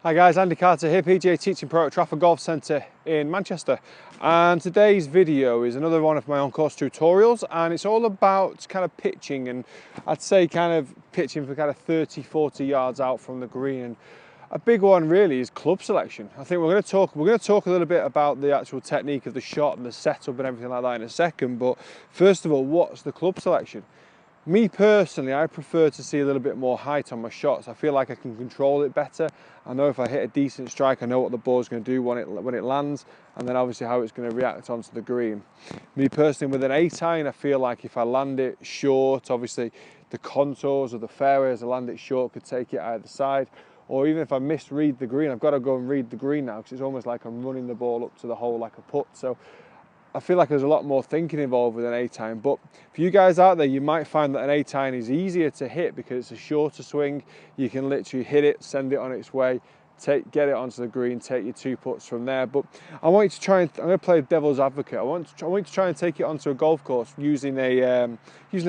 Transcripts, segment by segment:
Hi guys, Andy Carter here, PGA Teaching Pro at Trafford Golf Centre in Manchester. And today's video is another one of my on-course tutorials, and it's all about kind of pitching, and I'd say kind of pitching for kind of 30-40 yards out from the green. And a big one really is club selection. I think we're going to talk a little bit about the actual technique of the shot and the setup and everything like that in a second, but first of all, what's the club selection? Me personally, I prefer to see a little bit more height on my shots. I feel like I can control it better. I know if I hit a decent strike, I know what the ball's going to do when it lands, and then obviously how it's going to react onto the green. Me personally, with an 8-iron, I feel like if I land it short, obviously the contours of the fairway as I land it short could take it either side. Or even if I misread the green, I've got to go and read the green now because it's almost like I'm running the ball up to the hole like a putt. So I feel like there's a lot more thinking involved with an 8-iron, but for you guys out there, you might find that an 8-iron is easier to hit because it's a shorter swing. You can literally hit it, send it on its way, get it onto the green, take your 2 putts from there. But I want you to try and, I'm going to play devil's advocate. I want you to try and take it onto a golf course using a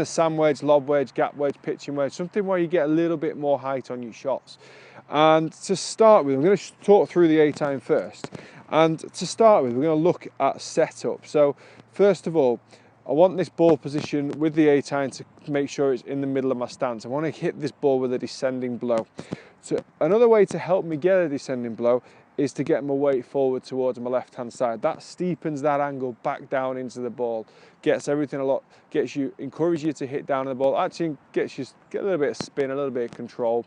sand wedge, lob wedge, gap wedge, pitching wedge, something where you get a little bit more height on your shots. And to start with, I'm going to talk through the 8-iron first. And to start with, we're going to look at setup. So first of all, I want this ball position with the 8-iron to make sure it's in the middle of my stance. I want to hit this ball with a descending blow. So another way to help me get a descending blow is to get my weight forward towards my left-hand side. That steepens that angle back down into the ball, gets everything encourages you to hit down on the ball, actually get a little bit of spin, a little bit of control.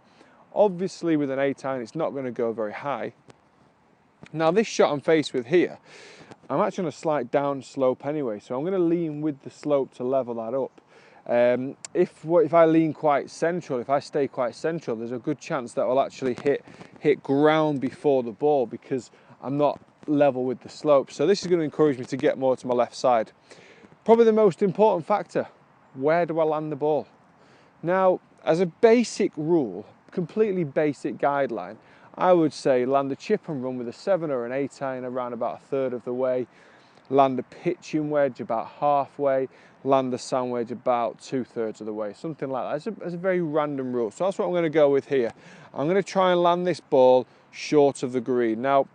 Obviously with an 8-iron, it's not going to go very high. Now this shot I'm faced with here, I'm actually on a slight down slope anyway, so I'm going to lean with the slope to level that up. If I lean quite central, if I stay quite central, there's a good chance that I'll actually hit ground before the ball because I'm not level with the slope. So this is going to encourage me to get more to my left side. Probably the most important factor, where do I land the ball? Now, as a basic rule, completely basic guideline, I would say land a chip and run with a 7 or an 8-iron around about 1/3 of the way, land a pitching wedge about halfway, land a sand wedge about 2/3 of the way, something like that. It's a very random rule. So that's what I'm going to go with here. I'm going to try and land this ball short of the green. Now,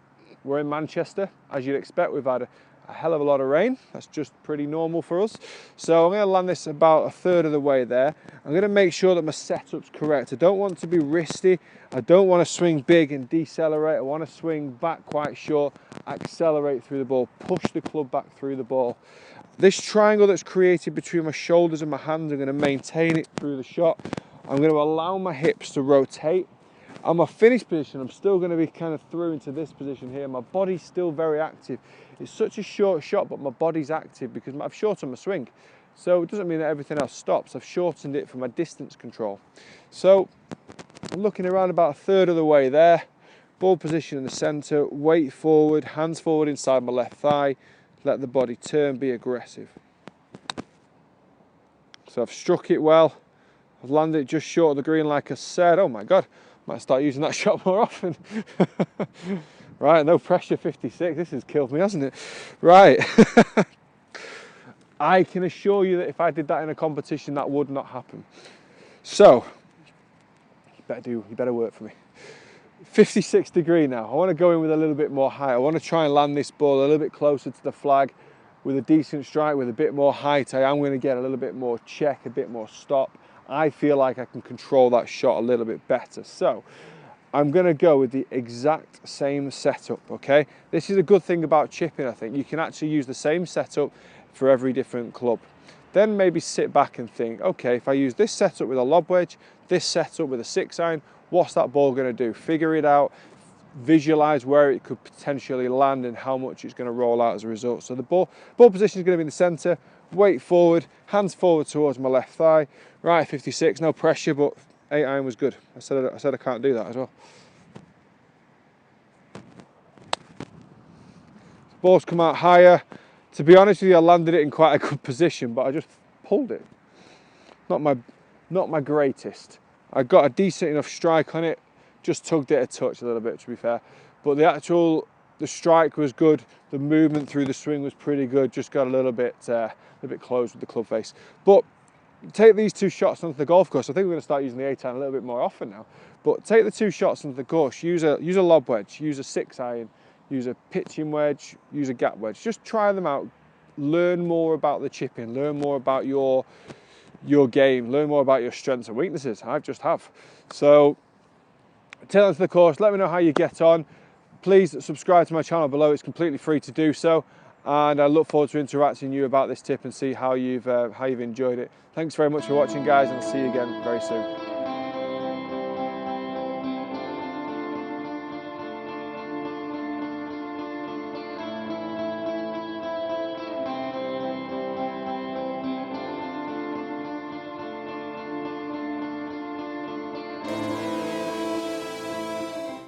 we're in Manchester, as you'd expect. We've had a hell of a lot of rain. That's just pretty normal for us. So I'm going to land this about 1/3 of the way there. I'm going to make sure that my setup's correct. I don't want to be wristy. I don't want to swing big and decelerate. I want to swing back quite short, accelerate through the ball, push the club back through the ball. This triangle that's created between my shoulders and my hands, I'm going to maintain it through the shot. I'm going to allow my hips to rotate. On my finish position, I'm still going to be kind of through into this position here. My body's still very active. It's such a short shot, but my body's active because I've shortened my swing. So it doesn't mean that everything else stops. I've shortened it for my distance control. So I'm looking around about 1/3 of the way there. Ball position in the center, weight forward, hands forward inside my left thigh. Let the body turn, be aggressive. So I've struck it well. I've landed it just short of the green like I said. Oh my God. Might start using that shot more often. Right, no pressure 56. This has killed me, hasn't it? Right. I can assure you that if I did that in a competition, that would not happen. So, you better work for me. 56 degree now. I want to go in with a little bit more height. I want to try and land this ball a little bit closer to the flag with a decent strike, with a bit more height. I am going to get a little bit more check, a bit more stop. I feel like I can control that shot a little bit better. So I'm going to go with the exact same setup, okay? This is a good thing about chipping, I think. You can actually use the same setup for every different club. Then maybe sit back and think, okay, if I use this setup with a lob wedge, this setup with a 6-iron, what's that ball going to do? Figure it out, visualize where it could potentially land and how much it's going to roll out as a result. So the ball position is going to be in the center, weight forward, hands forward towards my left thigh. Right, 56, no pressure, but 8-iron was good. I said I can't do that as well. Ball's come out higher. To be honest with you, I landed it in quite a good position, but I just pulled it. Not my greatest. I got a decent enough strike on it, just tugged it a touch a little bit to be fair. But the strike was good, the movement through the swing was pretty good, just got a little bit close with the club face. But take these 2 shots onto the golf course. I think we're going to start using the 8-iron a little bit more often now. But take the 2 shots onto the course, use a lob wedge, use a 6-iron, use a pitching wedge, use a gap wedge. Just try them out, learn more about the chipping, learn more about your game, learn more about your strengths and weaknesses. I just have. So take that to the course, let me know how you get on. Please subscribe to my channel below, it's completely free to do so. And I look forward to interacting with you about this tip and see how you've enjoyed it. Thanks very much for watching, guys, and I'll see you again very soon.